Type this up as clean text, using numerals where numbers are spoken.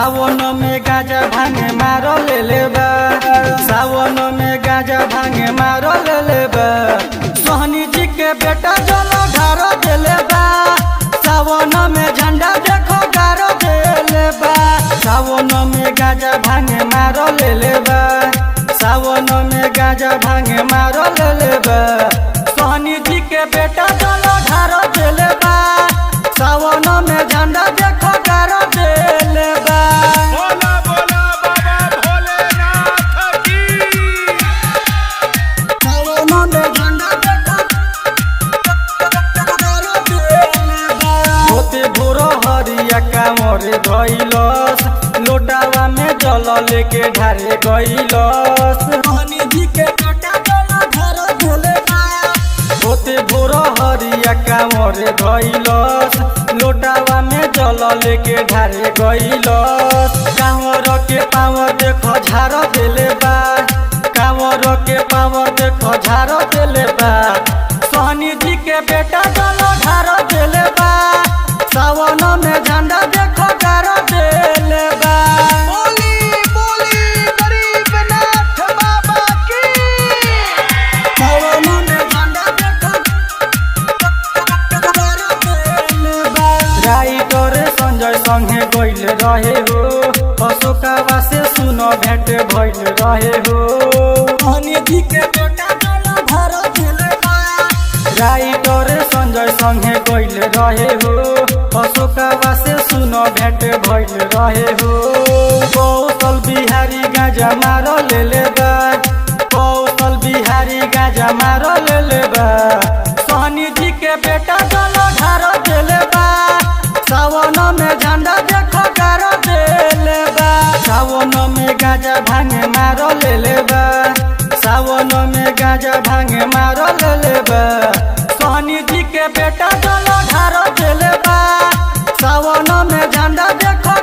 सावन में गाजा भांगे मारो ले लेबा। सावन में गाजा भांगे मारो ले लेबा। सोहनी जी के बेटा चलो घारो दे लेबा। सावन में झंडा देखो गारो दे लेबा। सावन में गाजा भांगे मारो ले लेबा। सावन में गाजा भांगे मारो ले लेबा। सोहनी जी के बेटा चलो घारो दे लेबा। सावन में झंडा देखो गारो दे लेबा। बोला बोला बाबा भोलेनाथ की। सावन में झंडा देखो गारो दे लेबा। होते भोरो हरिया कामर धइलस। लोटावा में जल लेके ढारे गइलस। सोहनी जी के बेटा चलो घारो दे लेबा। होते भोरो हरिया कामर धइलस। लोटावा में जल लेके ढारे गइलस। कांवर के पावर देखो झारो देले बा। कांवर के पावर देखो झारो देले बा। सोहनी जी के बेटा चलो झारो देले बा। सावन में झंडा देखो गारो देले बा। बोली बोली गरीबनाथ बाबा की। सावन में झंडा देखो गारो देले बा। राइटर संजय संगे गइल रहे हो। अशोकावा से सुनो भेंट भइल रहे हो। सोहनी जी के बेटा चलो घारो देले बा। राइटर संजय संगे गइल रहे हो। अशोकावा से सुनो भेंट भइल रहे हो। कौशल बिहारी गाजा मारो ले लेबा। कौशल बिहारी गाजा मारो ले लेबा। सोहनी जी के बेटा चलो घारो दे लेबा। सावन में झंडा देखो गारो दे लेबा। सावन में गाजा भांगे मारो ले लेबा। सावन में गाजा भांगे मारो ले लेबा। सोहनी जी के बेटा चलो घारो दे लेबा। सावन में झंडा देखो